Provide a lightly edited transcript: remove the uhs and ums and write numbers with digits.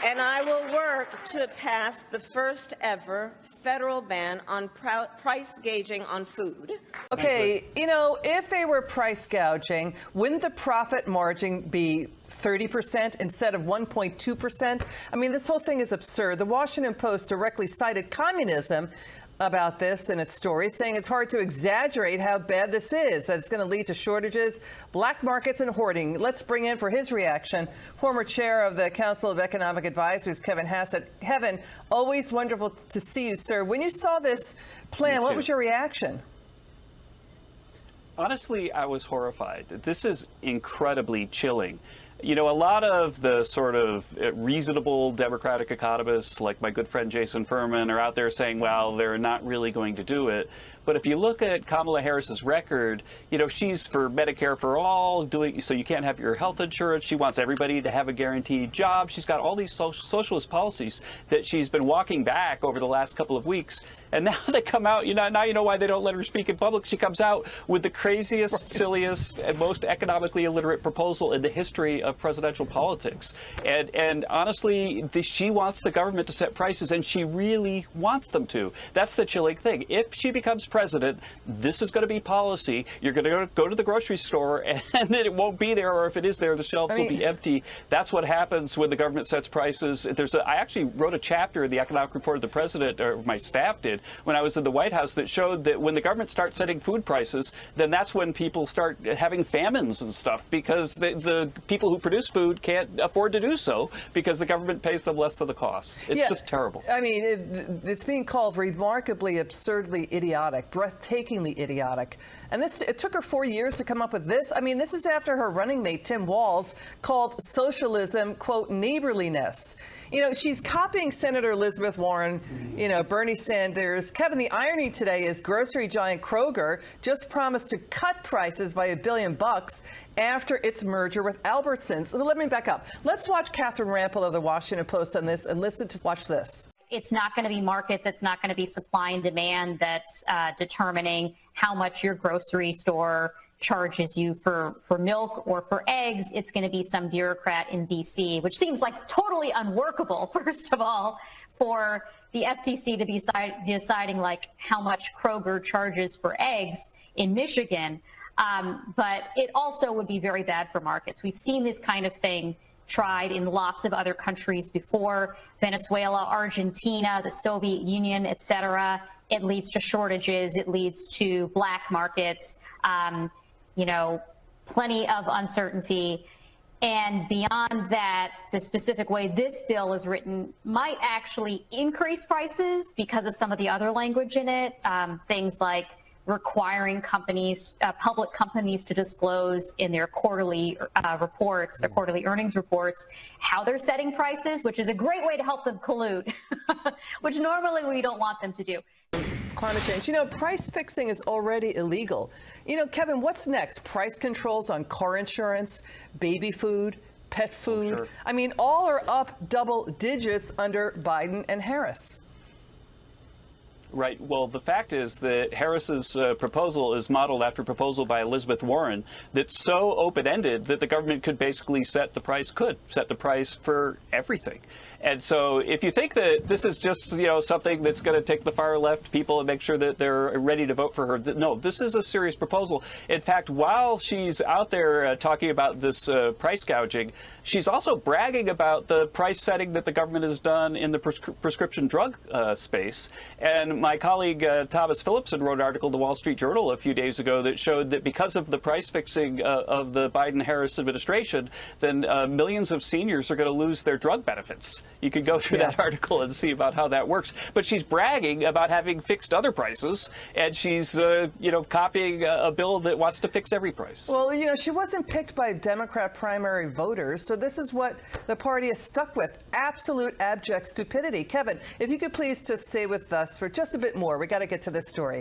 And I will work to pass the first ever federal ban on price gouging on food. Okay, you know, if they were price gouging, wouldn't the profit margin be 30% instead of 1.2%? I mean, this whole thing is absurd. The Washington Post directly cited communism about this in its story, saying it's hard to exaggerate how bad this is, that it's going to lead to shortages, black markets, and hoarding. Let's bring in for his reaction former chair of the Council of Economic Advisors, Kevin Hassett. Kevin, always wonderful to see you, sir. When you saw this plan, what was your reaction? Honestly, I was horrified. This is incredibly chilling. You know, a lot of the sort of reasonable Democratic economists, like my good friend Jason Furman, are out there saying, well, they're not really going to do it. But if you look at Kamala Harris's record, you know, she's for Medicare for all, so you can't have your health insurance. She wants everybody to have a guaranteed job. She's got all these socialist policies that she's been walking back over the last couple of weeks. And now they come out, now you know why they don't let her speak in public. She comes out with the craziest, silliest, and most economically illiterate proposal in the history of presidential politics. And honestly, she wants the government to set prices, and she really wants them to. That's the chilling thing. If she becomes president, this is going to be policy. You're going to go to the grocery store, and it won't be there, or if it is there, the shelves will be empty. That's what happens when the government sets prices. I actually wrote a chapter in the economic report of the president, or my staff did, when I was in the White House, that showed that when the government starts setting food prices, then that's when people start having famines and stuff, because the people who produce food can't afford to do so because the government pays them less than the cost. It's just terrible. I mean, it's being called remarkably, absurdly idiotic, breathtakingly idiotic. And it took her 4 years to come up with this. I mean, this is after her running mate, Tim Walz, called socialism, quote, neighborliness. You know, she's copying Senator Elizabeth Warren, Bernie Sanders. Kevin, the irony today is grocery giant Kroger just promised to cut prices by $1 billion after its merger with Albertsons. So let me back up. Let's watch Catherine Rampell of the Washington Post on this and watch this. It's not going to be markets. It's not going to be supply and demand that's determining how much your grocery store charges you for milk or for eggs. It's going to be some bureaucrat in D.C., which seems like totally unworkable, first of all, for the FTC to be deciding like how much Kroger charges for eggs in Michigan. But it also would be very bad for markets. We've seen this kind of thing tried in lots of other countries before: Venezuela, Argentina, the Soviet Union, et cetera. It leads to shortages. It leads to black markets, plenty of uncertainty. And beyond that, the specific way this bill is written might actually increase prices because of some of the other language in it, things like requiring public companies to disclose in their quarterly reports, their quarterly earnings reports, how they're setting prices, which is a great way to help them collude, which normally we don't want them to do. Climate change. Price fixing is already illegal. Kevin, what's next? Price controls on car insurance, baby food, pet food. Sure. I mean, all are up double digits under Biden and Harris. Right. Well, the fact is that Harris's proposal is modeled after a proposal by Elizabeth Warren that's so open-ended that the government could basically set the price for everything. And so if you think that this is just, something that's going to take the far left people and make sure that they're ready to vote for her, no, this is a serious proposal. In fact, while she's out there talking about this price gouging, she's also bragging about the price setting that the government has done in the prescription drug space. And my colleague Thomas Phillipson wrote an article in the Wall Street Journal a few days ago that showed that because of the price fixing of the Biden-Harris administration, then millions of seniors are going to lose their drug benefits. You could go through that article and see about how that works. But she's bragging about having fixed other prices, and she's, copying a bill that wants to fix every price. Well, she wasn't picked by Democrat primary voters, so this is what the party is stuck with: absolute abject stupidity. Kevin, if you could please just stay with us for just a bit more. We got to get to this story.